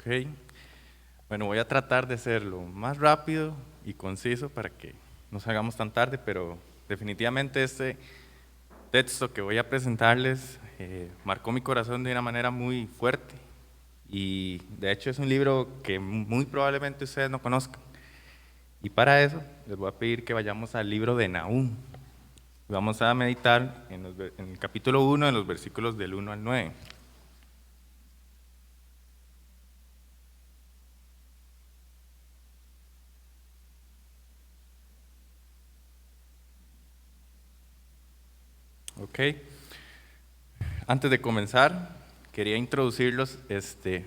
Ok. Bueno, voy a tratar de ser lo más rápido y conciso para que no salgamos tan tarde, pero definitivamente este texto que voy a presentarles marcó mi corazón de una manera muy fuerte y de hecho es un libro que muy probablemente ustedes no conozcan. Y para eso les voy a pedir que vayamos al libro de Nahum. Vamos a meditar en el capítulo 1, en los versículos del 1 al 9. Ok. Antes de comenzar, quería introducirlos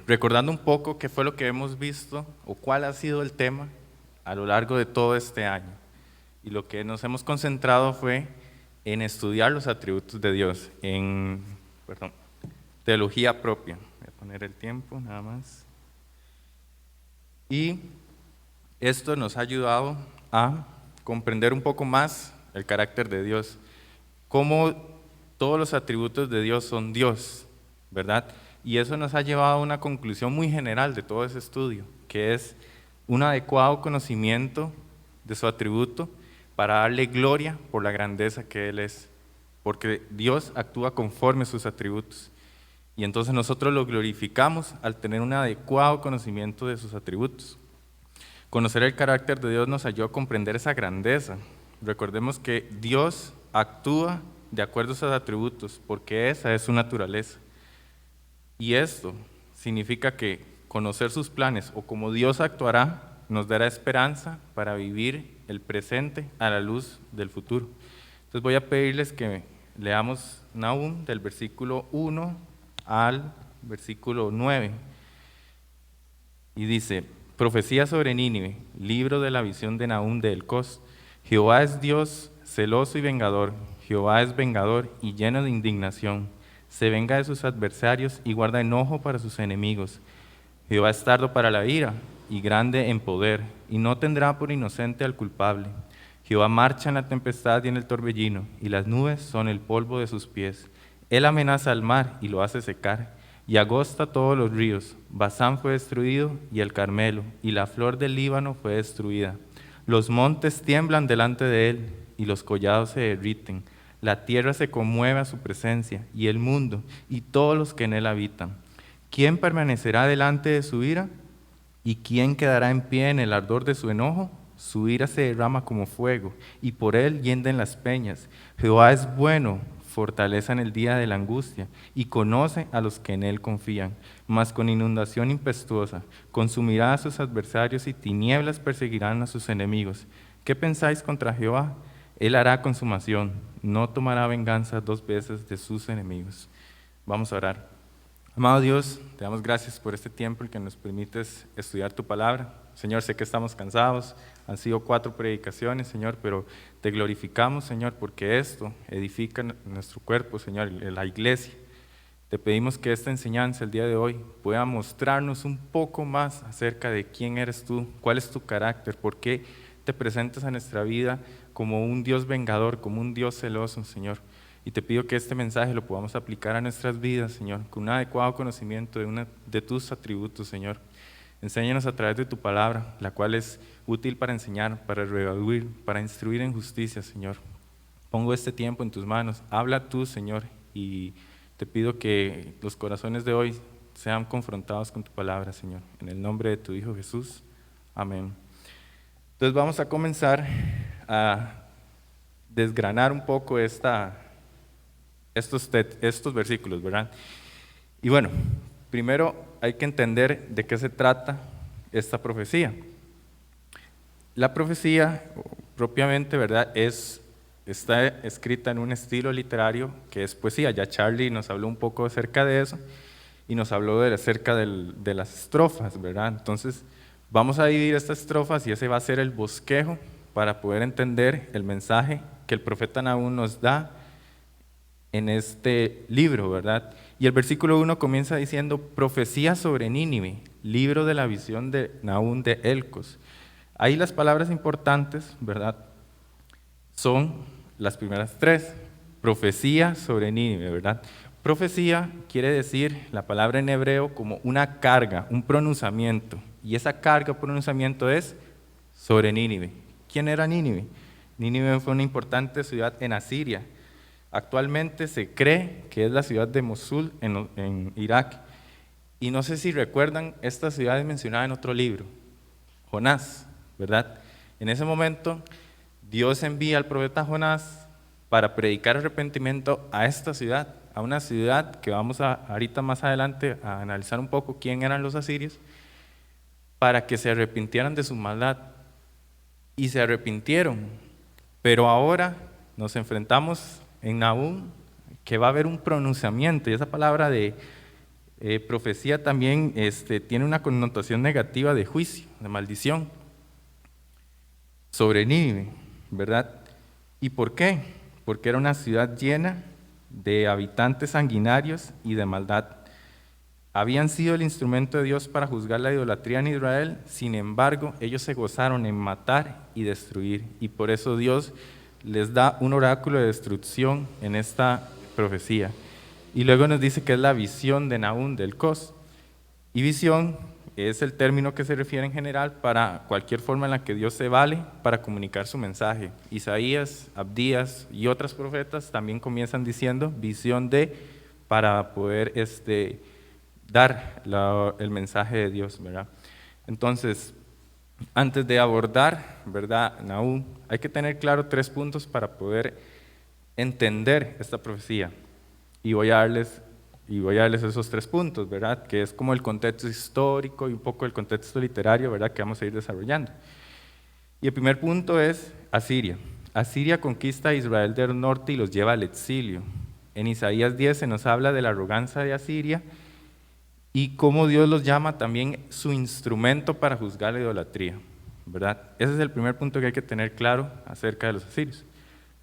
recordando un poco qué fue lo que hemos visto o cuál ha sido el tema a lo largo de todo este año. Y lo que nos hemos concentrado fue en estudiar los atributos de Dios, perdón, teología propia. Voy a poner el tiempo nada más. Y esto nos ha ayudado a comprender un poco más el carácter de Dios, cómo todos los atributos de Dios son Dios, ¿verdad? Y eso nos ha llevado a una conclusión muy general de todo ese estudio, que es un adecuado conocimiento de su atributo para darle gloria por la grandeza que Él es, porque Dios actúa conforme a sus atributos. Y entonces nosotros lo glorificamos al tener un adecuado conocimiento de sus atributos. Conocer el carácter de Dios nos ayuda a comprender esa grandeza. Recordemos que Dios actúa de acuerdo a sus atributos, porque esa es su naturaleza. Y esto significa que conocer sus planes o cómo Dios actuará nos dará esperanza para vivir el presente a la luz del futuro. Entonces voy a pedirles que leamos Nahum del versículo 1 al versículo 9. Y dice: profecía sobre Nínive, libro de la visión de Nahum de Elcos. Jehová es Dios celoso y vengador, Jehová es vengador y lleno de indignación. Se venga de sus adversarios y guarda enojo para sus enemigos. Jehová es tardo para la ira y grande en poder, y no tendrá por inocente al culpable. Jehová marcha en la tempestad y en el torbellino, y las nubes son el polvo de sus pies. Él amenaza al mar y lo hace secar, y agosta todos los ríos. Basán fue destruido, y el Carmelo, y la flor del Líbano fue destruida. Los montes tiemblan delante de él, y los collados se derriten. La tierra se conmueve a su presencia, y el mundo, y todos los que en él habitan. ¿Quién permanecerá delante de su ira? ¿Y quién quedará en pie en el ardor de su enojo? Su ira se derrama como fuego, y por él hienden las peñas. Jehová es bueno, fortaleza en el día de la angustia, y conoce a los que en él confían. Mas con inundación impetuosa consumirá a sus adversarios, y tinieblas perseguirán a sus enemigos. ¿Qué pensáis contra Jehová? Él hará consumación, no tomará venganza 2 veces de sus enemigos. Vamos a orar. Amado Dios, te damos gracias por este tiempo en que nos permites estudiar tu palabra. Señor, sé que estamos cansados, han sido 4 predicaciones, Señor, pero te glorificamos, Señor, porque esto edifica nuestro cuerpo, Señor, la iglesia. Te pedimos que esta enseñanza el día de hoy pueda mostrarnos un poco más acerca de quién eres tú, cuál es tu carácter, por qué te presentas a nuestra vida como un Dios vengador, como un Dios celoso, Señor. Y te pido que este mensaje lo podamos aplicar a nuestras vidas, Señor, con un adecuado conocimiento de tus atributos, Señor. Enséñanos a través de tu palabra, la cual es útil para enseñar, para redarguir, para instruir en justicia, Señor. Pongo este tiempo en tus manos. Habla tú, Señor, y te pido que los corazones de hoy sean confrontados con tu palabra, Señor. En el nombre de tu Hijo Jesús. Amén. Entonces vamos a comenzar a desgranar un poco estos versículos, ¿verdad? Y bueno, primero hay que entender de qué se trata esta profecía. La profecía, propiamente, ¿verdad?, está escrita en un estilo literario que es poesía. Ya Charlie nos habló un poco acerca de eso y nos habló acerca de las estrofas, ¿verdad? Entonces, vamos a dividir estas estrofas y ese va a ser el bosquejo para poder entender el mensaje que el profeta Nahum nos da en este libro, ¿verdad? Y el versículo 1 comienza diciendo: profecía sobre Nínive, libro de la visión de Nahum de Elcos. Ahí las palabras importantes, ¿verdad?, son las primeras 3, profecía sobre Nínive, ¿verdad? Profecía quiere decir, la palabra en hebreo, como una carga, un pronunciamiento. Y esa carga o pronunciamiento es sobre Nínive. ¿Quién era Nínive? Nínive fue una importante ciudad en Asiria. Actualmente se cree que es la ciudad de Mosul en Irak. Y no sé si recuerdan, esta ciudad es mencionada en otro libro, Jonás, ¿verdad? En ese momento, Dios envía al profeta Jonás para predicar arrepentimiento a esta ciudad, a una ciudad que vamos ahorita más adelante a analizar un poco quién eran los asirios, para que se arrepintieran de su maldad. Y se arrepintieron, pero ahora nos enfrentamos en Nahum, que va a haber un pronunciamiento, y esa palabra de profecía también tiene una connotación negativa de juicio, de maldición, sobre Nínive, ¿verdad? ¿Y por qué? Porque era una ciudad llena de habitantes sanguinarios y de maldad. Habían sido el instrumento de Dios para juzgar la idolatría en Israel, sin embargo, ellos se gozaron en matar y destruir, y por eso Dios les da un oráculo de destrucción en esta profecía. Y luego nos dice que es la visión de Nahum del Cos. Y visión es el término que se refiere en general para cualquier forma en la que Dios se vale para comunicar su mensaje. Isaías, Abdías y otros profetas también comienzan diciendo visión de, para poder dar el mensaje de Dios, ¿verdad? Entonces, antes de abordar, ¿verdad?, Nahum, hay que tener claro 3 puntos para poder entender esta profecía. Y voy a darles esos 3 puntos, ¿verdad?, que es como el contexto histórico y un poco el contexto literario, ¿verdad?, que vamos a ir desarrollando. Y el primer punto es Asiria. Asiria conquista a Israel del norte y los lleva al exilio. En Isaías 10 se nos habla de la arrogancia de Asiria y cómo Dios los llama también su instrumento para juzgar la idolatría, ¿verdad? Ese es el primer punto que hay que tener claro acerca de los asirios.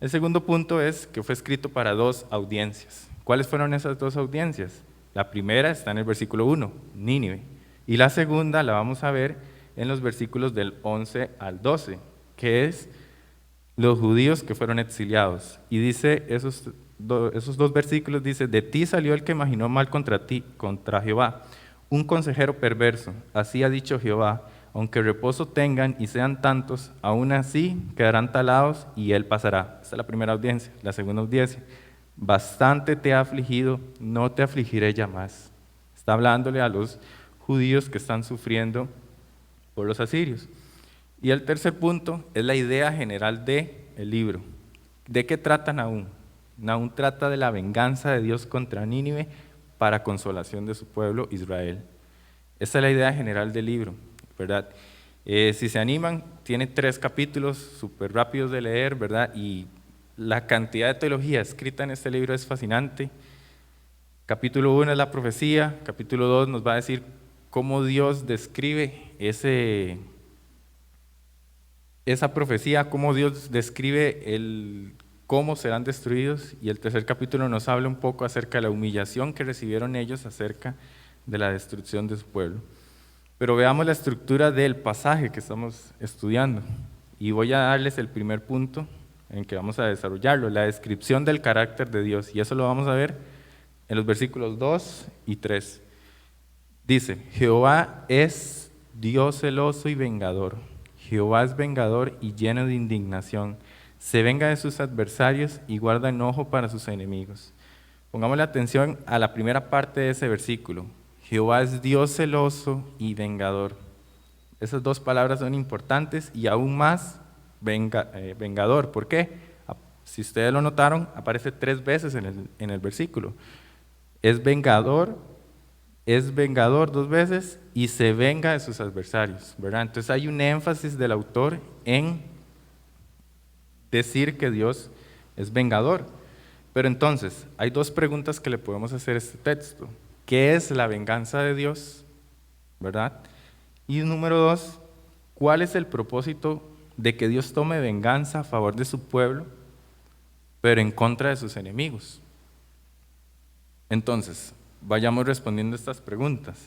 El segundo punto es que fue escrito para 2 audiencias. ¿Cuáles fueron esas 2 audiencias? La primera está en el versículo 1, Nínive, y la segunda la vamos a ver en los versículos del 11 al 12, que es los judíos que fueron exiliados. Y dice esos 2 versículos, dice, de ti salió el que imaginó mal contra ti, contra Jehová, un consejero perverso, así ha dicho Jehová, aunque reposo tengan y sean tantos, aún así quedarán talados y él pasará. Esta es la primera audiencia. La segunda audiencia, bastante te ha afligido, no te afligiré ya más. Está hablándole a los judíos que están sufriendo por los asirios. Y el tercer punto es la idea general del libro. ¿De qué trata Nahum? Nahum trata de la venganza de Dios contra Nínive para consolación de su pueblo Israel. Esta es la idea general del libro, ¿verdad? Si se animan, tiene 3 capítulos súper rápidos de leer, ¿verdad? Y la cantidad de teología escrita en este libro es fascinante. Capítulo 1 es la profecía, capítulo 2 nos va a decir cómo Dios describe esa profecía, cómo Dios describe cómo serán destruidos, y el tercer capítulo nos habla un poco acerca de la humillación que recibieron ellos acerca de la destrucción de su pueblo. Pero veamos la estructura del pasaje que estamos estudiando, y voy a darles el primer punto en que vamos a desarrollarlo, la descripción del carácter de Dios, y eso lo vamos a ver en los versículos 2 y 3. Dice, Jehová es Dios celoso y vengador. Jehová es vengador y lleno de indignación. Se venga de sus adversarios y guarda enojo para sus enemigos. Pongamos la atención a la primera parte de ese versículo. Jehová es Dios celoso y vengador. Esas 2 palabras son importantes y aún más vengador. ¿Por qué? Si ustedes lo notaron, aparece 3 veces en el versículo. Es vengador 2 veces y se venga de sus adversarios, ¿verdad? Entonces hay un énfasis del autor en decir que Dios es vengador. Pero entonces, hay 2 preguntas que le podemos hacer a este texto. ¿Qué es la venganza de Dios? ¿Verdad? Y número 2, ¿cuál es el propósito de que Dios tome venganza a favor de su pueblo, pero en contra de sus enemigos? Entonces, vayamos respondiendo estas preguntas.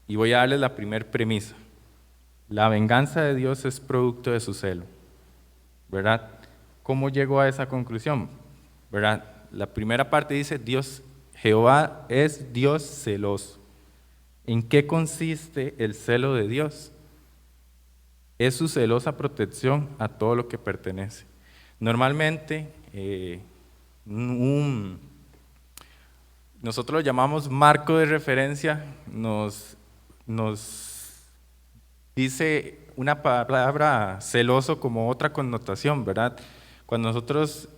Y voy a darles la primera premisa. La venganza de Dios es producto de su celo, ¿verdad? ¿Cómo llegó a esa conclusión? ¿Verdad? La primera parte dice, Dios Jehová es Dios celoso. ¿En qué consiste el celo de Dios? Es su celosa protección a todo lo que pertenece. Normalmente, nosotros lo llamamos marco de referencia, nos dice una palabra celoso como otra connotación, ¿verdad? Cuando nosotros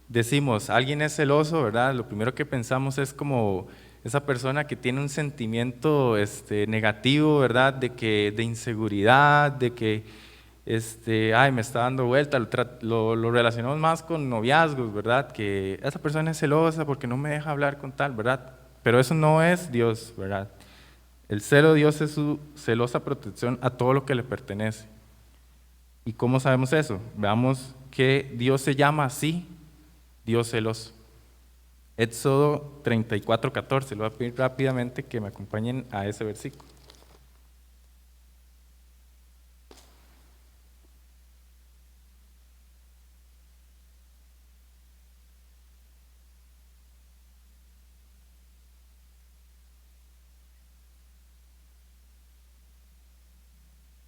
decimos alguien es celoso, ¿verdad? Lo primero que pensamos es como esa persona que tiene un sentimiento negativo, ¿verdad? De inseguridad, de que ay, me está dando vuelta, lo relacionamos más con noviazgos, ¿verdad? Que esa persona es celosa porque no me deja hablar con tal, ¿verdad? Pero eso no es Dios, ¿verdad? El celo de Dios es su celosa protección a todo lo que le pertenece. ¿Y cómo sabemos eso? Veamos que Dios se llama así, Dios celoso. Éxodo 34:14, lo voy a pedir rápidamente que me acompañen a ese versículo.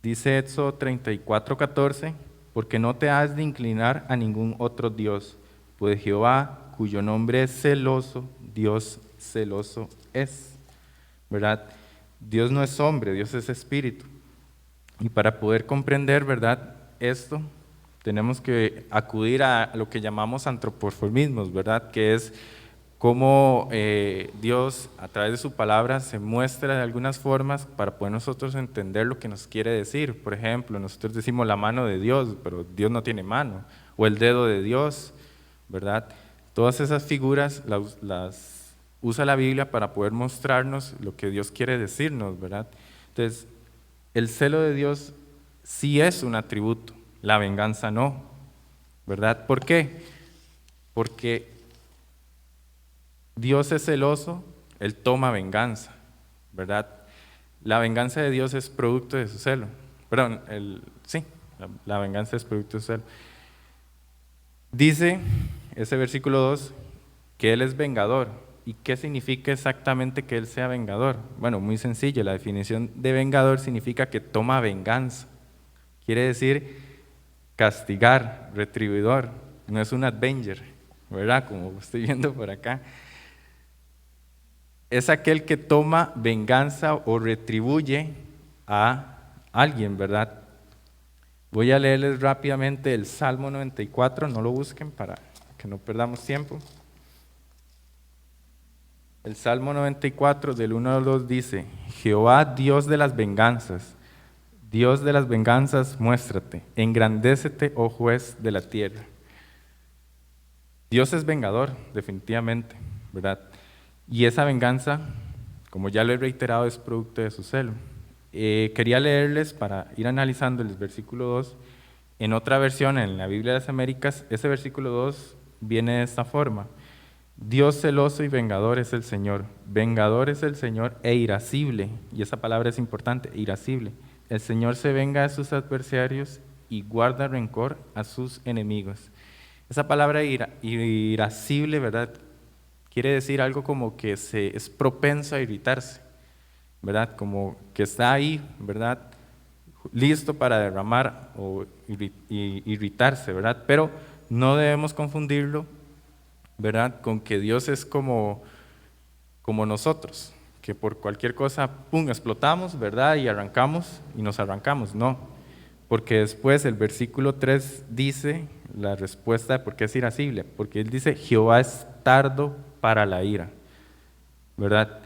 Dice Éxodo 34:14, porque no te has de inclinar a ningún otro Dios, pues Jehová, cuyo nombre es celoso, Dios celoso es, ¿verdad? Dios no es hombre, Dios es espíritu. Y para poder comprender, ¿verdad?, esto, tenemos que acudir a lo que llamamos antropomorfismos, ¿verdad?, que es cómo Dios a través de su palabra se muestra de algunas formas para poder nosotros entender lo que nos quiere decir. Por ejemplo, nosotros decimos la mano de Dios, pero Dios no tiene mano, o el dedo de Dios, ¿verdad? Todas esas figuras las usa la Biblia para poder mostrarnos lo que Dios quiere decirnos, ¿verdad? Entonces, el celo de Dios sí es un atributo, la venganza no, ¿verdad? ¿Por qué? Porque Dios es celoso, Él toma venganza, ¿verdad? La venganza de Dios es producto de su celo. Perdón, sí, la venganza es producto de su celo. Dice ese versículo 2 que Él es vengador. ¿Y qué significa exactamente que Él sea vengador? Bueno, muy sencillo, la definición de vengador significa que toma venganza. Quiere decir castigar, retribuidor, no es un avenger, ¿verdad? Como estoy viendo por acá. Es aquel que toma venganza o retribuye a alguien, ¿verdad? Voy a leerles rápidamente el Salmo 94, no lo busquen para que no perdamos tiempo. El Salmo 94 del 1 al 2 dice: Jehová, Dios de las venganzas, muéstrate, engrandécete, oh juez de la tierra. Dios es vengador, definitivamente, ¿verdad? Y esa venganza, como ya lo he reiterado, es producto de su celo. Quería leerles, para ir analizando el versículo 2, en otra versión, en la Biblia de las Américas, ese versículo 2 viene de esta forma: Dios celoso y vengador es el Señor, vengador es el Señor e irascible, y esa palabra es importante, irascible. El Señor se venga de sus adversarios y guarda rencor a sus enemigos. Esa palabra irascible, ¿verdad?, quiere decir algo como que es propenso a irritarse, ¿verdad? Como que está ahí, ¿verdad?, listo para derramar o irritarse, ¿verdad? Pero no debemos confundirlo, ¿verdad?, con que Dios es como nosotros, que por cualquier cosa, ¡pum!, explotamos, ¿verdad?, y arrancamos y nos arrancamos. No, porque después el versículo 3 dice la respuesta de por qué es irascible, porque él dice: Jehová es tardo para la ira, ¿verdad?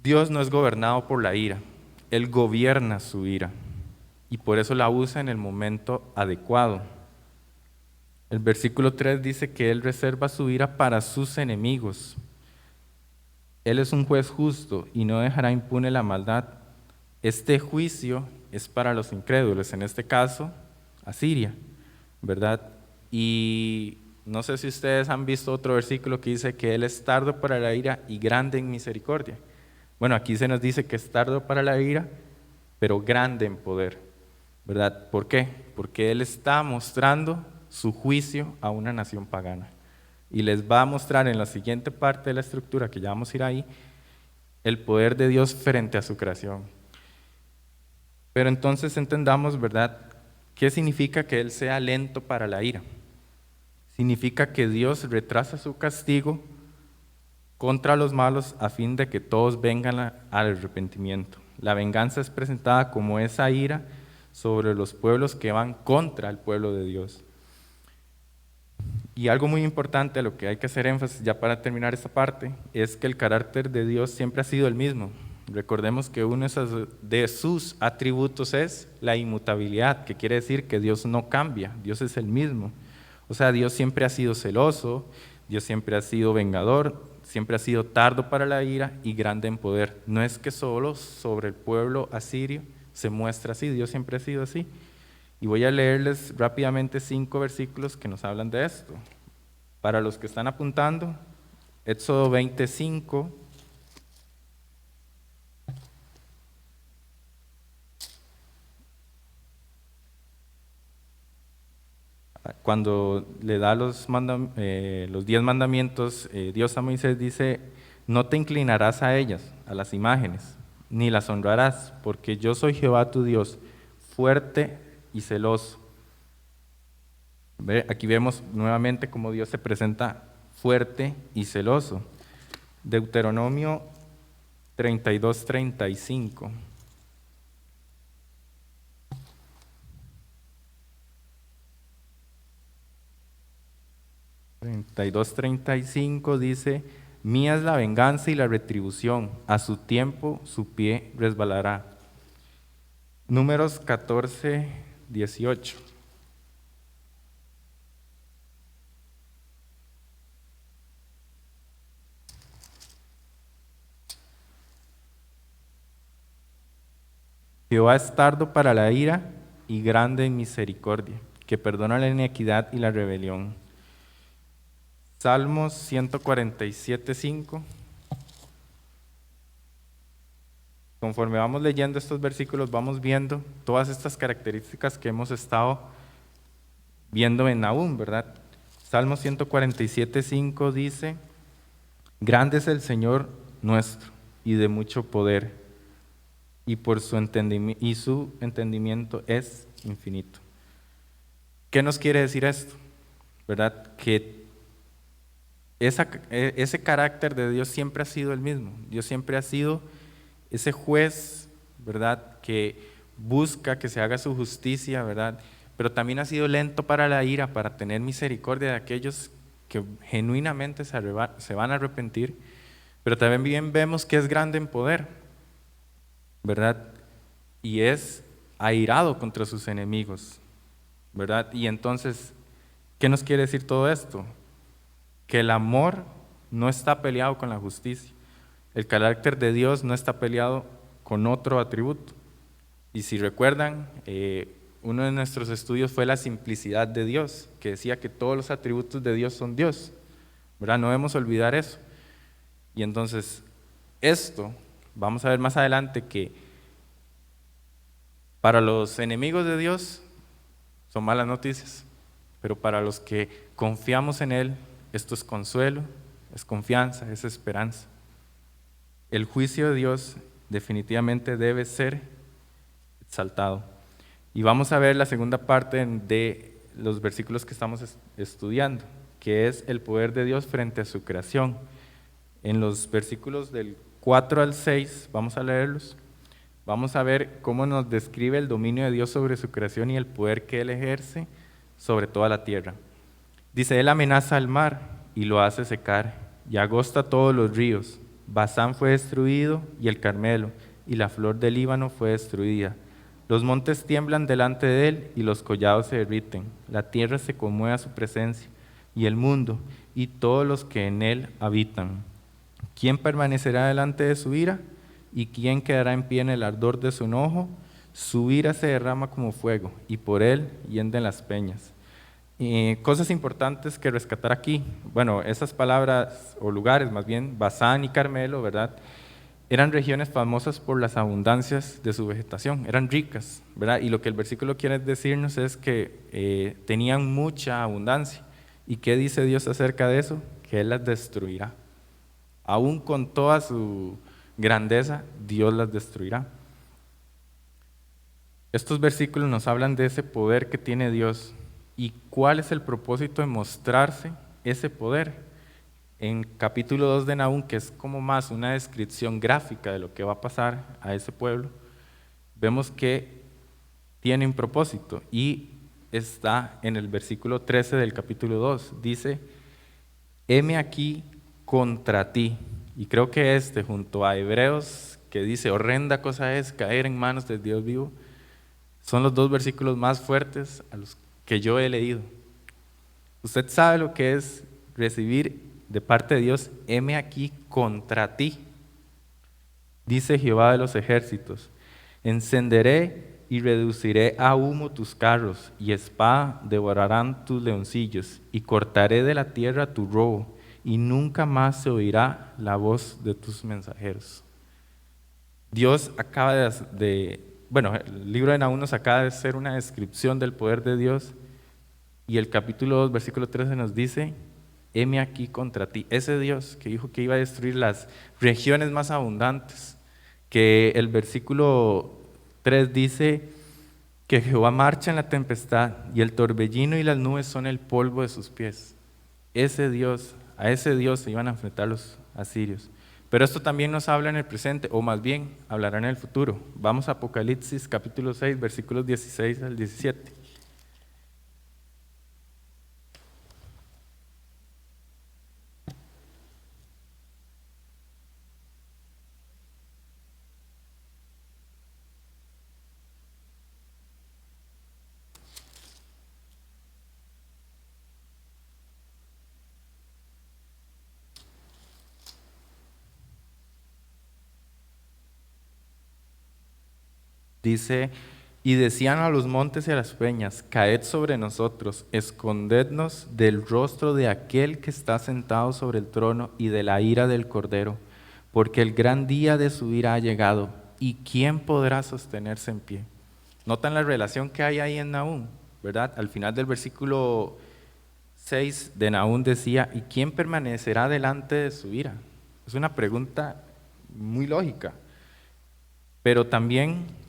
Dios no es gobernado por la ira, Él gobierna su ira y por eso la usa en el momento adecuado. El versículo 3 dice que Él reserva su ira para sus enemigos. Él es un juez justo y no dejará impune la maldad. Este juicio es para los incrédulos, en este caso, Asiria, ¿verdad? Y no sé si ustedes han visto otro versículo que dice que Él es tardo para la ira y grande en misericordia. Bueno, aquí se nos dice que es tardo para la ira, pero grande en poder, ¿verdad? ¿Por qué? Porque Él está mostrando su juicio a una nación pagana. y les va a mostrar en la siguiente parte de la estructura, que ya vamos a ir ahí, el poder de Dios frente a su creación. Pero entonces entendamos, ¿verdad?, ¿qué significa que Él sea lento para la ira? Significa que Dios retrasa su castigo contra los malos a fin de que todos vengan al arrepentimiento. La venganza es presentada como esa ira sobre los pueblos que van contra el pueblo de Dios. Y algo muy importante a lo que hay que hacer énfasis ya para terminar esta parte es que el carácter de Dios siempre ha sido el mismo. Recordemos que uno de sus atributos es la inmutabilidad, que quiere decir que Dios no cambia, Dios es el mismo. O sea, Dios siempre ha sido celoso, Dios siempre ha sido vengador, siempre ha sido tardo para la ira y grande en poder. No es que solo sobre el pueblo asirio se muestra así, Dios siempre ha sido así. Y voy a leerles rápidamente 5 versículos que nos hablan de esto. Para los que están apuntando, Éxodo 25. Cuando le da los 10 mandamientos, Dios a Moisés dice: no te inclinarás a ellas, a las imágenes, ni las honrarás, porque yo soy Jehová tu Dios, fuerte y celoso. Aquí vemos nuevamente cómo Dios se presenta fuerte y celoso. Deuteronomio 32:35. 32:35 dice: mía es la venganza y la retribución, a su tiempo su pie resbalará. Números 14:18. Jehová es tardo para la ira y grande en misericordia, que perdona la iniquidad y la rebelión. Salmos 147:5. Conforme vamos leyendo estos versículos, vamos viendo todas estas características que hemos estado viendo en Nahum, ¿verdad? Salmos 147:5 dice: grande es el Señor nuestro y de mucho poder, y su entendimiento es infinito. ¿Qué nos quiere decir esto? ¿Verdad? Que ese carácter de Dios siempre ha sido el mismo. Dios siempre ha sido ese juez, ¿verdad?, que busca que se haga su justicia, ¿verdad?, pero también ha sido lento para la ira, para tener misericordia de aquellos que genuinamente se van a arrepentir, pero también vemos que es grande en poder, ¿verdad?, y es airado contra sus enemigos, ¿verdad? Y entonces, ¿qué nos quiere decir todo esto? Que el amor no está peleado con la justicia. El carácter de Dios no está peleado con otro atributo. Y si recuerdan, uno de nuestros estudios fue la simplicidad de Dios, que decía que todos los atributos de Dios son Dios, ¿verdad? No debemos olvidar eso. Y entonces, esto, vamos a ver más adelante que para los enemigos de Dios son malas noticias, pero para los que confiamos en Él, esto es consuelo, es confianza, es esperanza. El juicio de Dios definitivamente debe ser exaltado. Y vamos a ver la segunda parte de los versículos que estamos estudiando, que es el poder de Dios frente a su creación. En los versículos del 4 al 6, vamos a leerlos. Vamos a ver cómo nos describe el dominio de Dios sobre su creación y el poder que Él ejerce sobre toda la tierra. Dice: Él amenaza al mar y lo hace secar, y agosta todos los ríos. Basán fue destruido y el Carmelo, y la flor del Líbano fue destruida. Los montes tiemblan delante de Él y los collados se derriten. La tierra se conmueve a su presencia, y el mundo y todos los que en él habitan. ¿Quién permanecerá delante de su ira? ¿Y quién quedará en pie en el ardor de su enojo? Su ira se derrama como fuego, y por él hienden las peñas. Cosas importantes que rescatar aquí. Bueno, esas palabras, o lugares más bien, Basán y Carmelo, ¿verdad?, eran regiones famosas por las abundancias de su vegetación, eran ricas, ¿verdad? Y lo que el versículo quiere decirnos es que tenían mucha abundancia. ¿Y qué dice Dios acerca de eso? que Él las destruirá. Aún con toda su grandeza, Dios las destruirá. Estos versículos nos hablan de ese poder que tiene Dios y cuál es el propósito de mostrarse ese poder. En capítulo 2 de Nahum, que es como más una descripción gráfica de lo que va a pasar a ese pueblo, vemos que tiene un propósito y está en el versículo 13 del capítulo 2. Dice, heme aquí contra ti. Y creo que junto a Hebreos, que dice, horrenda cosa es caer en manos del Dios vivo, son los dos versículos más fuertes a los que yo he leído. Usted sabe lo que es recibir de parte de Dios, heme aquí contra ti. Dice Jehová de los ejércitos, encenderé y reduciré a humo tus carros, y espada devorarán tus leoncillos, y cortaré de la tierra tu robo, y nunca más se oirá la voz de tus mensajeros. Dios acaba el libro de Nahum nos acaba de hacer una descripción del poder de Dios, y el capítulo 2, versículo 13 nos dice, heme aquí contra ti. Ese Dios que dijo que iba a destruir las regiones más abundantes, que el versículo 3 dice que Jehová marcha en la tempestad y el torbellino y las nubes son el polvo de sus pies. A ese Dios se iban a enfrentar los asirios. Pero esto también nos habla en el presente, o más bien hablará en el futuro. Vamos a Apocalipsis capítulo 6, versículos 16 al 17. Dice, y decían a los montes y a las peñas, caed sobre nosotros, escondednos del rostro de aquel que está sentado sobre el trono y de la ira del Cordero, porque el gran día de su ira ha llegado, ¿y quién podrá sostenerse en pie? ¿Notan la relación que hay ahí en Nahum? ¿Verdad? Al final del versículo 6 de Nahum decía, ¿y quién permanecerá delante de su ira? Es una pregunta muy lógica, pero también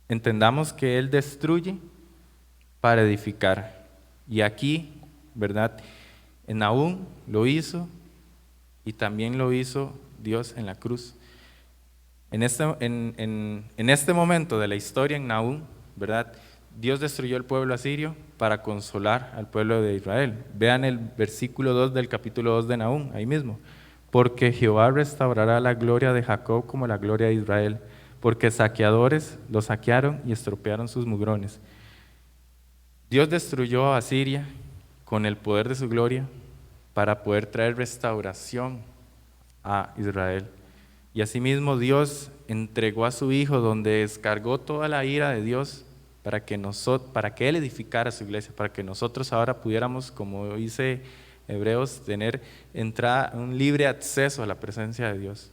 entendamos que Él destruye para edificar. Y aquí, ¿verdad? En Nahum lo hizo y también lo hizo Dios en la cruz. En este momento de la historia en Nahum, ¿verdad? Dios destruyó el pueblo asirio para consolar al pueblo de Israel. Vean el versículo 2 del capítulo 2 de Nahum, ahí mismo. Porque Jehová restaurará la gloria de Jacob como la gloria de Israel, porque saqueadores lo saquearon y estropearon sus mugrones. Dios destruyó a Asiria con el poder de su gloria para poder traer restauración a Israel. Y asimismo Dios entregó a su Hijo, donde descargó toda la ira de Dios para que Él edificara su iglesia, para que nosotros ahora pudiéramos, como dice Hebreos, tener un libre acceso a la presencia de Dios.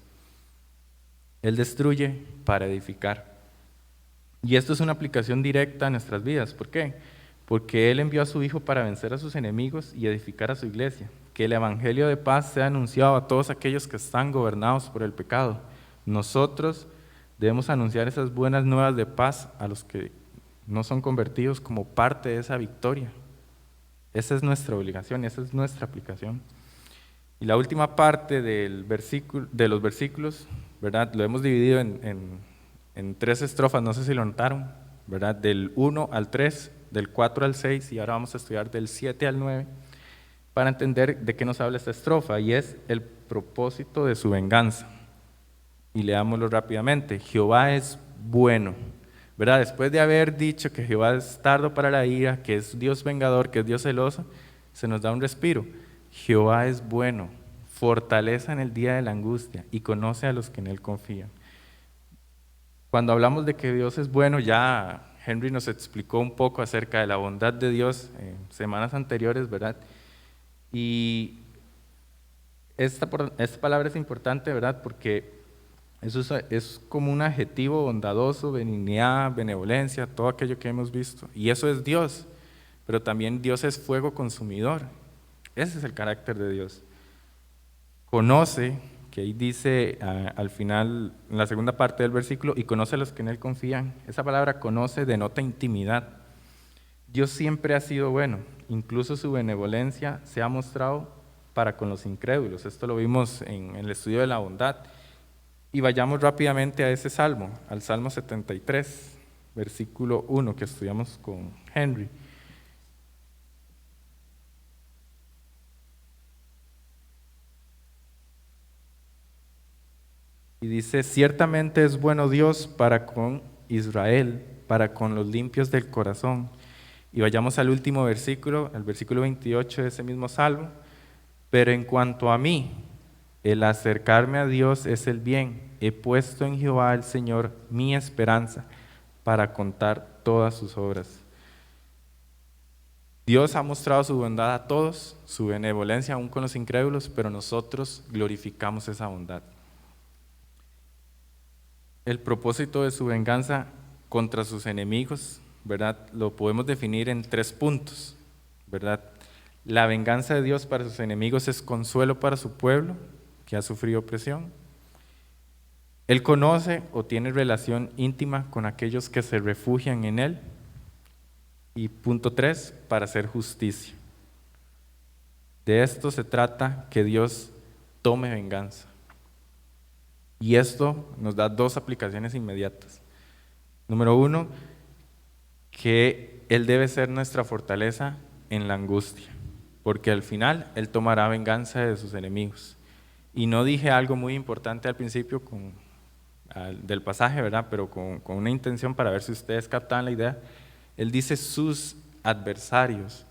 Él destruye para edificar. Y esto es una aplicación directa a nuestras vidas. ¿Por qué? Porque Él envió a su Hijo para vencer a sus enemigos y edificar a su iglesia. Que el Evangelio de paz sea anunciado a todos aquellos que están gobernados por el pecado. Nosotros debemos anunciar esas buenas nuevas de paz a los que no son convertidos como parte de esa victoria. Esa es nuestra obligación, esa es nuestra aplicación. Y la última parte de los versículos, ¿verdad? Lo hemos dividido en 3 estrofas, no sé si lo notaron, ¿verdad? Del 1 al 3, del 4 al 6, y ahora vamos a estudiar del 7 al 9, para entender de qué nos habla esta estrofa, y es el propósito de su venganza. Y leámoslo rápidamente. Jehová es bueno, ¿verdad? Después de haber dicho que Jehová es tardo para la ira, que es Dios vengador, que es Dios celoso, se nos da un respiro. Jehová es bueno, fortaleza en el día de la angustia y conoce a los que en Él confían. Cuando hablamos de que Dios es bueno, ya Henry nos explicó un poco acerca de la bondad de Dios en semanas anteriores, ¿verdad? Y esta palabra es importante, ¿verdad? Porque eso es como un adjetivo bondadoso, benignidad, benevolencia, todo aquello que hemos visto. Y eso es Dios, pero también Dios es fuego consumidor. Ese es el carácter de Dios. Conoce, que ahí dice al final, en la segunda parte del versículo, y conoce a los que en Él confían. Esa palabra conoce denota intimidad. Dios siempre ha sido bueno, incluso su benevolencia se ha mostrado para con los incrédulos. Esto lo vimos en el estudio de la bondad. Y vayamos rápidamente a ese salmo, al Salmo 73, versículo 1, que estudiamos con Henry. Y dice, ciertamente es bueno Dios para con Israel, para con los limpios del corazón. Y vayamos al último versículo, al versículo 28 de ese mismo salmo. Pero en cuanto a mí, el acercarme a Dios es el bien. He puesto en Jehová el Señor mi esperanza para contar todas sus obras. Dios ha mostrado su bondad a todos, su benevolencia aún con los incrédulos, pero nosotros glorificamos esa bondad. El propósito de su venganza contra sus enemigos, ¿verdad? Lo podemos definir en 3 puntos, ¿verdad? La venganza de Dios para sus enemigos es consuelo para su pueblo que ha sufrido opresión. Él conoce o tiene relación íntima con aquellos que se refugian en Él. Y punto 3, para hacer justicia. De esto se trata, que Dios tome venganza. Y esto nos da 2 aplicaciones inmediatas. Número 1, que Él debe ser nuestra fortaleza en la angustia, porque al final Él tomará venganza de sus enemigos. Y no dije algo muy importante al principio del pasaje, ¿verdad? Pero con una intención para ver si ustedes captan la idea. Él dice sus adversarios,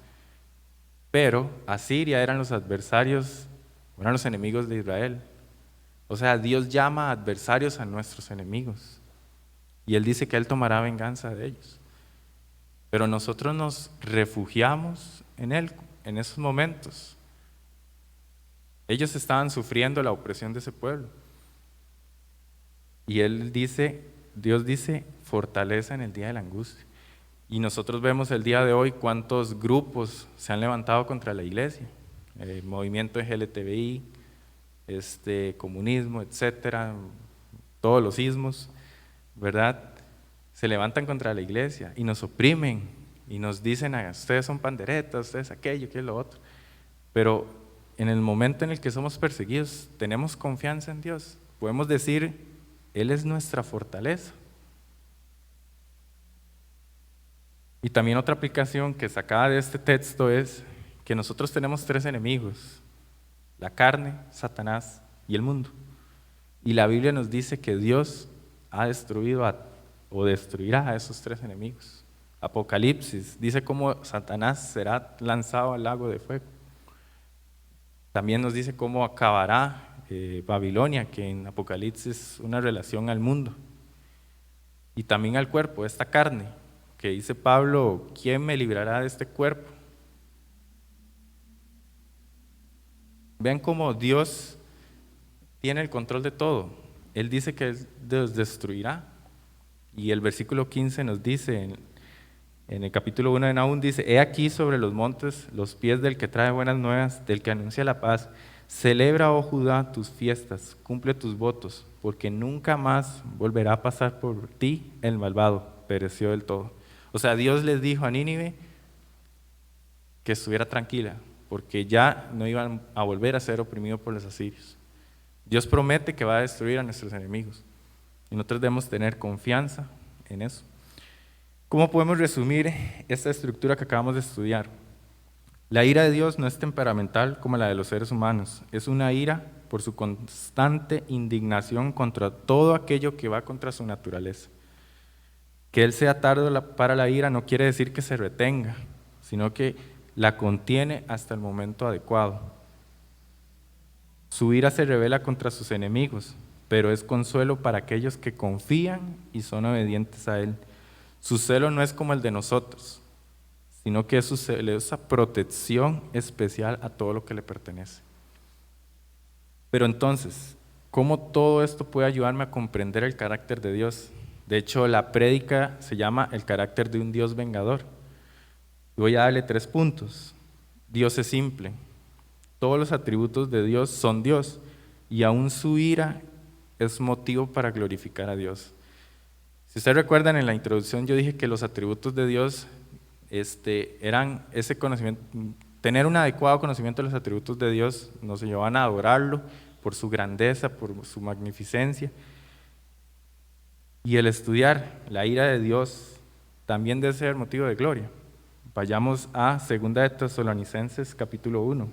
pero Asiria eran los adversarios, eran los enemigos de Israel. O sea, Dios llama adversarios a nuestros enemigos y Él dice que Él tomará venganza de ellos. Pero nosotros nos refugiamos en Él en esos momentos. Ellos estaban sufriendo la opresión de ese pueblo. Y Dios dice, fortaleza en el día de la angustia. Y nosotros vemos el día de hoy cuántos grupos se han levantado contra la iglesia. Movimiento LGTBI, comunismo, etcétera, todos los ismos, ¿verdad? Se levantan contra la iglesia y nos oprimen y nos dicen, ustedes son panderetas, ustedes aquello, que es lo otro. Pero en el momento en el que somos perseguidos, tenemos confianza en Dios. Podemos decir, Él es nuestra fortaleza. Y también otra aplicación que sacada de este texto es que nosotros tenemos 3 enemigos: la carne, Satanás y el mundo. Y la Biblia nos dice que Dios ha destruido o destruirá a esos 3 enemigos. Apocalipsis dice cómo Satanás será lanzado al lago de fuego. También nos dice cómo acabará Babilonia, que en Apocalipsis es una relación al mundo. Y también al cuerpo, esta carne, que dice Pablo, ¿quién me librará de este cuerpo? Vean cómo Dios tiene el control de todo. Él dice que Él los destruirá. Y el versículo 15 nos dice, en el capítulo 1 de Nahum, dice, he aquí sobre los montes los pies del que trae buenas nuevas, del que anuncia la paz. Celebra, oh Judá, tus fiestas, cumple tus votos, porque nunca más volverá a pasar por ti el malvado, pereció del todo. O sea, Dios les dijo a Nínive que estuviera tranquila, porque ya no iban a volver a ser oprimidos por los asirios. Dios promete que va a destruir a nuestros enemigos y nosotros debemos tener confianza en eso. ¿Cómo podemos resumir esta estructura que acabamos de estudiar? La ira de Dios no es temperamental como la de los seres humanos, es una ira por su constante indignación contra todo aquello que va contra su naturaleza. Que Él sea tardo para la ira no quiere decir que se retenga, sino que la contiene hasta el momento adecuado. Su ira se revela contra sus enemigos, pero es consuelo para aquellos que confían y son obedientes a Él. Su celo no es como el de nosotros, sino que es su celosa protección especial a todo lo que le pertenece. Pero entonces, ¿cómo todo esto puede ayudarme a comprender el carácter de Dios? De hecho, la prédica se llama el carácter de un Dios vengador. Voy a darle 3 puntos. Dios es simple, Todos los atributos de Dios son Dios, y aún su ira es motivo para glorificar a Dios. Si ustedes recuerdan, en la introducción yo dije que los atributos de Dios eran ese conocimiento, tener un adecuado conocimiento de los atributos de Dios nos llevaban a adorarlo por su grandeza, por su magnificencia. Y el estudiar la ira de Dios también debe ser motivo de gloria. Vayamos a 2 de Tesalonicenses capítulo 1.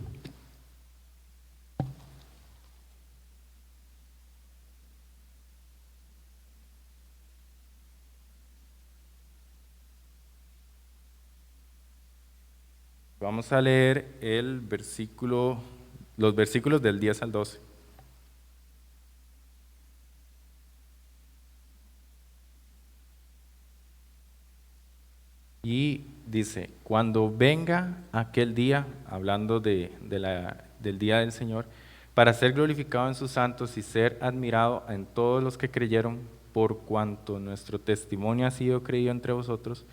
Vamos a leer los versículos del 10 al 12. Y dice, cuando venga aquel día, hablando del día del Señor, para ser glorificado en sus santos y ser admirado en todos los que creyeron, por cuanto nuestro testimonio ha sido creído entre vosotros,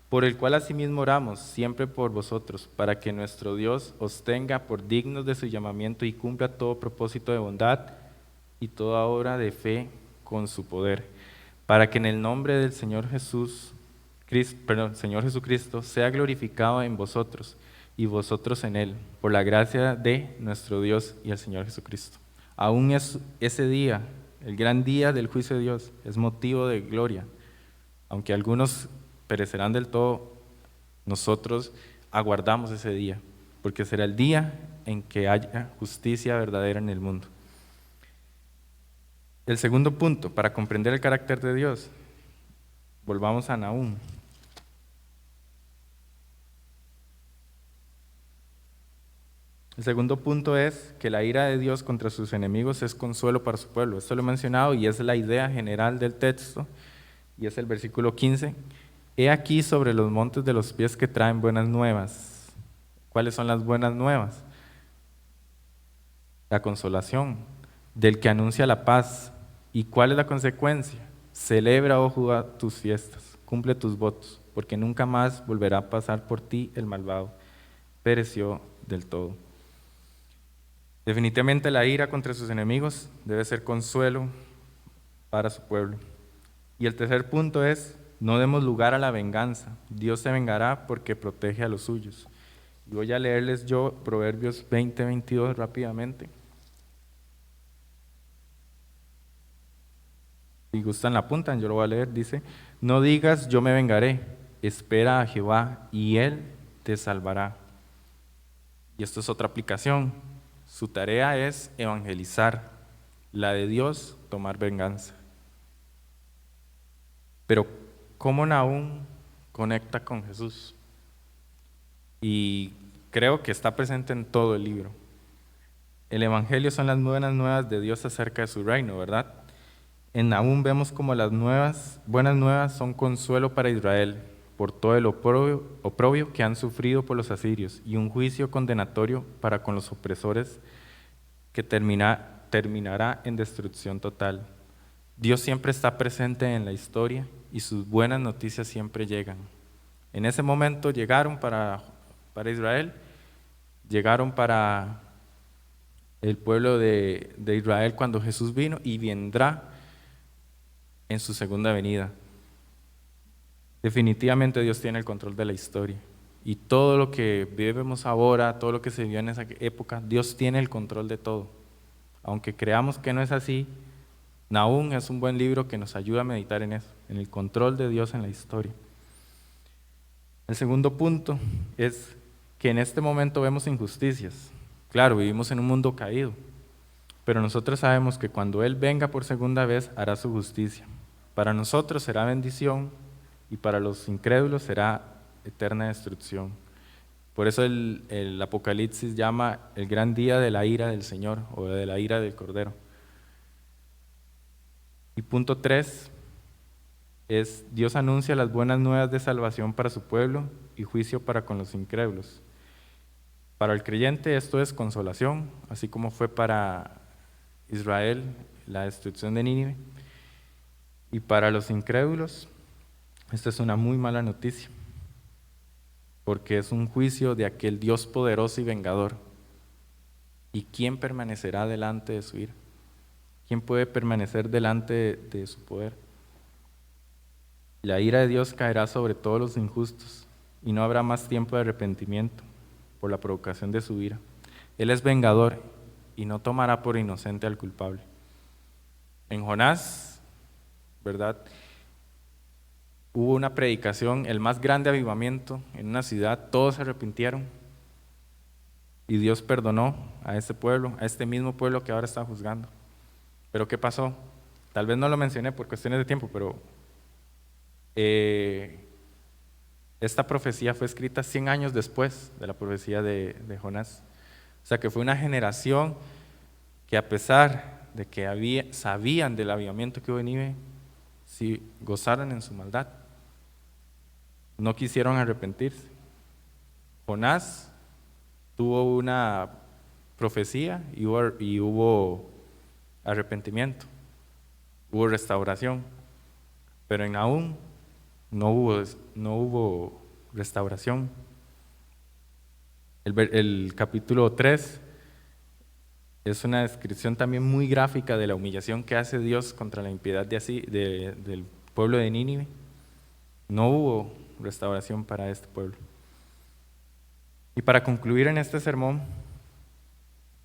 por el cual asimismo oramos siempre por vosotros, para que nuestro Dios os tenga por dignos de su llamamiento y cumpla todo propósito de bondad y toda obra de fe con su poder, para que en el nombre del Señor Señor Jesucristo sea glorificado en vosotros y vosotros en Él, por la gracia de nuestro Dios y el Señor Jesucristo. Aún ese día, el gran día del juicio de Dios, es motivo de gloria. Aunque algunos perecerán del todo, nosotros aguardamos ese día, porque será el día en que haya justicia verdadera en el mundo. El segundo punto, para comprender el carácter de Dios, volvamos a Nahum. El segundo punto es que la ira de Dios contra sus enemigos es consuelo para su pueblo. Esto lo he mencionado y es la idea general del texto, y es el versículo 15. He aquí sobre los montes de los pies que traen buenas nuevas. ¿Cuáles son las buenas nuevas? La consolación del que anuncia la paz. ¿Y cuál es la consecuencia? Celebra, oh Judá, tus fiestas, cumple tus votos, porque nunca más volverá a pasar por ti el malvado. Pereció del todo. Definitivamente la ira contra sus enemigos debe ser consuelo para su pueblo. Y el tercer punto es, no demos lugar a la venganza. Dios se vengará porque protege a los suyos. Y voy a leerles yo Proverbios 20:22 rápidamente. Si gustan la apuntan, yo lo voy a leer. Dice, no digas yo me vengaré, espera a Jehová y Él te salvará. Y esto es otra aplicación. Su tarea es evangelizar, la de Dios tomar venganza. Pero ¿cómo Nahum conecta con Jesús? Y creo que está presente en todo el libro. El Evangelio son las buenas nuevas de Dios acerca de su reino, ¿verdad? En Nahum vemos como las buenas nuevas son consuelo para Israel por todo el oprobio que han sufrido por los asirios y un juicio condenatorio para con los opresores que terminará en destrucción total. Dios siempre está presente en la historia y sus buenas noticias siempre llegan. En ese momento llegaron para Israel, llegaron para el pueblo de Israel cuando Jesús vino y vendrá en su segunda venida. Definitivamente Dios tiene el control de la historia y todo lo que vivimos ahora, todo lo que se vivió en esa época, Dios tiene el control de todo. Aunque creamos que no es así, Nahum es un buen libro que nos ayuda a meditar en eso, en el control de Dios en la historia. El segundo punto es que en este momento vemos injusticias. Claro, vivimos en un mundo caído, pero nosotros sabemos que cuando Él venga por segunda vez hará su justicia. Para nosotros será bendición y para los incrédulos será eterna destrucción. Por eso el Apocalipsis llama el gran día de la ira del Señor o de la ira del Cordero. Y punto 3 es Dios anuncia las buenas nuevas de salvación para su pueblo y juicio para con los incrédulos. Para el creyente esto es consolación, así como fue para Israel la destrucción de Nínive. Y para los incrédulos, esta es una muy mala noticia, porque es un juicio de aquel Dios poderoso y vengador. ¿Y quién permanecerá delante de su ira? ¿Quién puede permanecer delante de su poder? La ira de Dios caerá sobre todos los injustos y no habrá más tiempo de arrepentimiento por la provocación de su ira. Él es vengador y no tomará por inocente al culpable. En Jonás, ¿verdad? Hubo una predicación, el más grande avivamiento en una ciudad, todos se arrepintieron y Dios perdonó a este pueblo, a este mismo pueblo que ahora está juzgando. Pero ¿qué pasó? Tal vez no lo mencioné por cuestiones de tiempo, pero esta profecía fue escrita 100 años después de la profecía de Jonás. O sea que fue una generación que, a pesar de que sabían del avivamiento que hubo en Nínive, sí gozaron en su maldad. No quisieron arrepentirse. Jonás tuvo una profecía y hubo arrepentimiento, hubo restauración, pero en Nahum no hubo restauración. El capítulo 3 es una descripción también muy gráfica de la humillación que hace Dios contra la impiedad del pueblo de Nínive. No hubo restauración para este pueblo. Y para concluir en este sermón,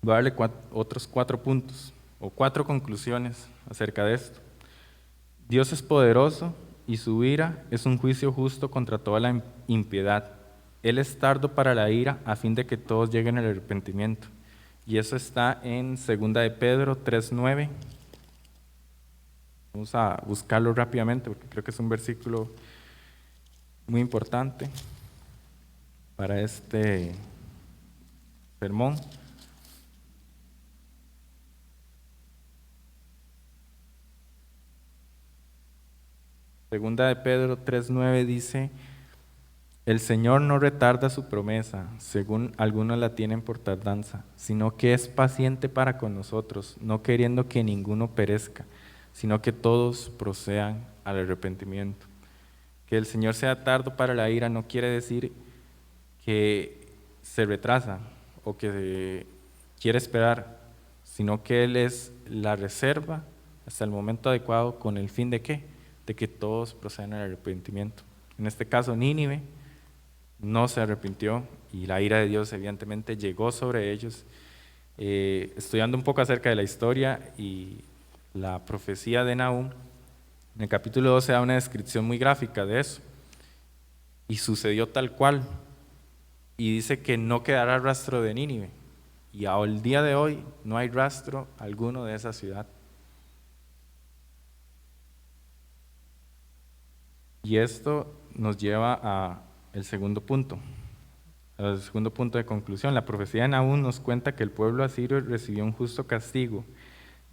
voy a darle otros 4 puntos o 4 conclusiones acerca de esto. Dios es poderoso y su ira es un juicio justo contra toda la impiedad. Él es tardo para la ira a fin de que todos lleguen al arrepentimiento. Y eso está en 2 de Pedro 3:9. Vamos a buscarlo rápidamente porque creo que es un versículo muy importante para este sermón. Segunda de Pedro 3:9 dice: el Señor no retarda su promesa, según algunos la tienen por tardanza, sino que es paciente para con nosotros, no queriendo que ninguno perezca, sino que todos procedan al arrepentimiento. Que el Señor sea tardo para la ira no quiere decir que se retrasa o que quiere esperar, sino que Él es la reserva hasta el momento adecuado, con el fin de ¿qué? De que todos procedan al arrepentimiento. En este caso, Nínive no se arrepintió y la ira de Dios evidentemente llegó sobre ellos. Estudiando un poco acerca de la historia y la profecía de Nahum, en el capítulo 12 da una descripción muy gráfica de eso. Y sucedió tal cual. Y dice que no quedará rastro de Nínive. Y al día de hoy no hay rastro alguno de esa ciudad. Y esto nos lleva al segundo punto de conclusión. La profecía de Nahum nos cuenta que el pueblo asirio recibió un justo castigo,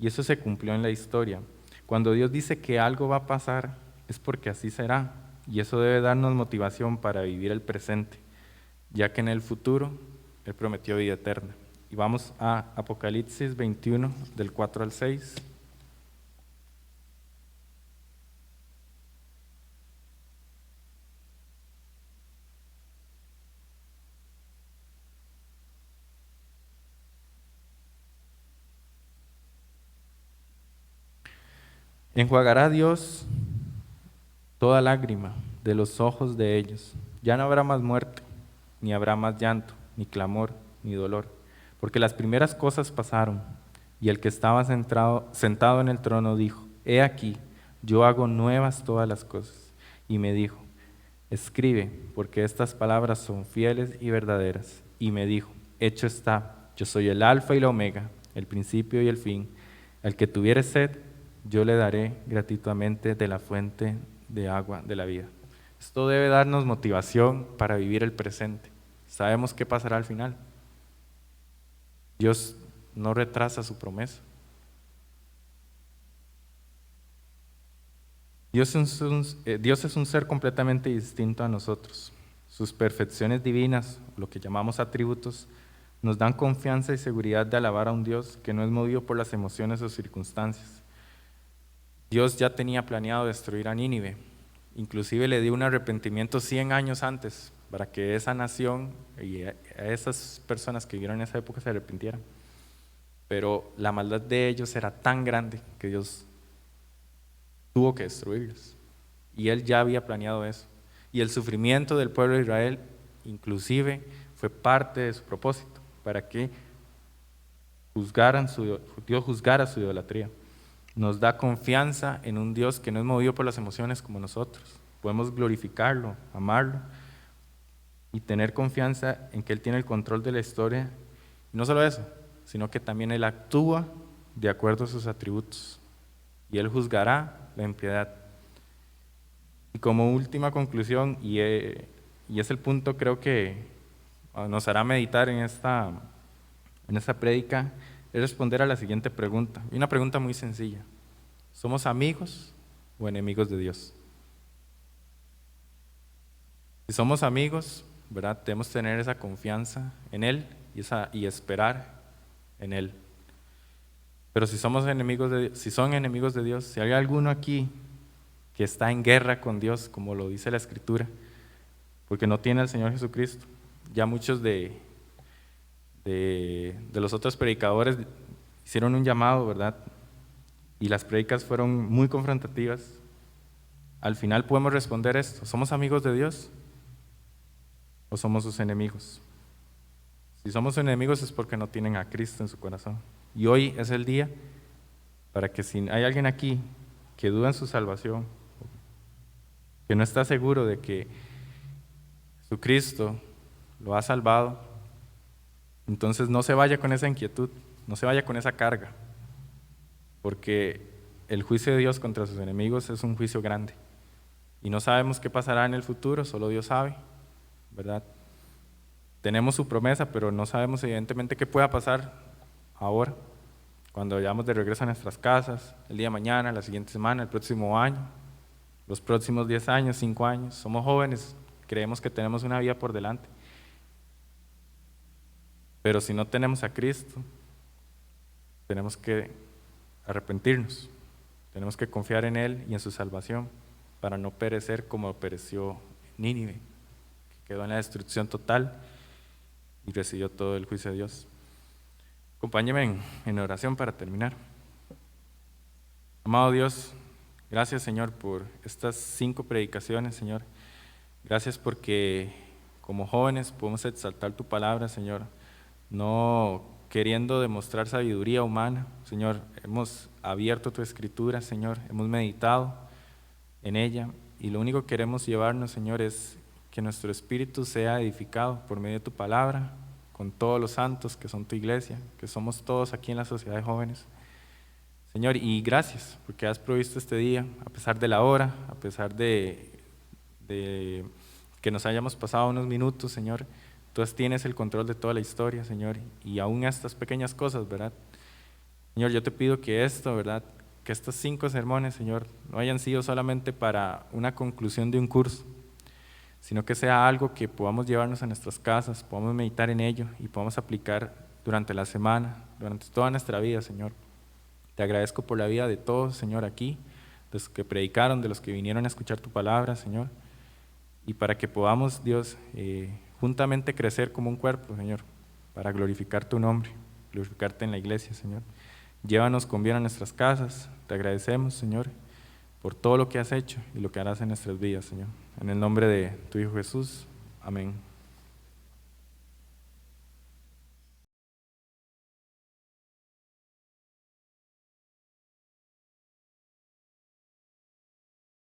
y eso se cumplió en la historia. Cuando Dios dice que algo va a pasar, es porque así será, y eso debe darnos motivación para vivir el presente, ya que en el futuro Él prometió vida eterna. Y vamos a Apocalipsis 21, del 4 al 6. Enjuagará Dios toda lágrima de los ojos de ellos. Ya no habrá más muerte, ni habrá más llanto, ni clamor, ni dolor, porque las primeras cosas pasaron. Y el que estaba sentado en el trono dijo: he aquí, yo hago nuevas todas las cosas. Y me dijo: escribe, porque estas palabras son fieles y verdaderas. Y me dijo: hecho está, yo soy el alfa y la omega, el principio y el fin. Al que tuviere sed, yo le daré gratuitamente de la fuente de agua de la vida. Esto debe darnos motivación para vivir el presente. Sabemos qué pasará al final. Dios no retrasa su promesa. Dios es un ser completamente distinto a nosotros. Sus perfecciones divinas, lo que llamamos atributos, nos dan confianza y seguridad de alabar a un Dios que no es movido por las emociones o circunstancias. Dios ya tenía planeado destruir a Nínive. Inclusive le dio un arrepentimiento 100 años antes para que esa nación y a esas personas que vivieron en esa época se arrepintieran. pero la maldad de ellos era tan grande que Dios tuvo que destruirlos. Y Él ya había planeado eso. Y el sufrimiento del pueblo de Israel, inclusive, fue parte de su propósito, para que Dios juzgara su idolatría. Nos da confianza en un Dios que no es movido por las emociones como nosotros. Podemos glorificarlo, amarlo y tener confianza en que Él tiene el control de la historia. Y no solo eso, sino que también Él actúa de acuerdo a sus atributos. Y Él juzgará la impiedad. Y como última conclusión, y es el punto creo que nos hará meditar en esta prédica, es responder a la siguiente pregunta. Y una pregunta muy sencilla. ¿Somos amigos o enemigos de Dios? Si somos amigos, ¿verdad? Debemos tener esa confianza en Él y esperar en Él. Pero si somos enemigos de Dios, si son enemigos de Dios, si hay alguno aquí que está en guerra con Dios, como lo dice la Escritura, porque no tiene al Señor Jesucristo, ya muchos de los otros predicadores hicieron un llamado, ¿verdad? Y las prédicas fueron muy confrontativas. Al final podemos responder esto: ¿somos amigos de Dios o somos sus enemigos? Si somos enemigos es porque no tienen a Cristo en su corazón. Y hoy es el día para que si hay alguien aquí que duda en su salvación, que no está seguro de que Jesucristo lo ha salvado, entonces no se vaya con esa inquietud, no se vaya con esa carga, porque el juicio de Dios contra sus enemigos es un juicio grande. Y no sabemos qué pasará en el futuro, solo Dios sabe, ¿verdad? Tenemos su promesa, pero no sabemos evidentemente qué pueda pasar ahora, cuando vayamos de regreso a nuestras casas, el día de mañana, la siguiente semana, el próximo año, los próximos 10 años, 5 años. Somos jóvenes, creemos que tenemos una vida por delante. Pero si no tenemos a Cristo, tenemos que arrepentirnos, tenemos que confiar en Él y en su salvación para no perecer como pereció Nínive, que quedó en la destrucción total y recibió todo el juicio de Dios. Acompáñenme en oración para terminar. Amado Dios, gracias, Señor, por estas 5 predicaciones, Señor. Gracias porque como jóvenes podemos exaltar tu palabra, Señor, no queriendo demostrar sabiduría humana. Señor, hemos abierto tu escritura, Señor, hemos meditado en ella y lo único que queremos llevarnos, Señor, es que nuestro espíritu sea edificado por medio de tu palabra, con todos los santos que son tu iglesia, que somos todos aquí en la sociedad de jóvenes. Señor, y gracias porque has provisto este día, a pesar de la hora, a pesar de que nos hayamos pasado unos minutos, Señor. Tú tienes el control de toda la historia, Señor, y aún estas pequeñas cosas, ¿verdad? Señor, yo te pido que esto, ¿verdad?, que estos 5 sermones, Señor, no hayan sido solamente para una conclusión de un curso, sino que sea algo que podamos llevarnos a nuestras casas, podamos meditar en ello y podamos aplicar durante la semana, durante toda nuestra vida, Señor. Te agradezco por la vida de todos, Señor, aquí, de los que predicaron, de los que vinieron a escuchar tu palabra, Señor, y para que podamos, Dios, juntamente crecer como un cuerpo, Señor, para glorificar tu nombre, glorificarte en la iglesia, Señor. Llévanos con bien a nuestras casas. Te agradecemos, Señor, por todo lo que has hecho y lo que harás en nuestras vidas, Señor. En el nombre de tu Hijo Jesús. Amén.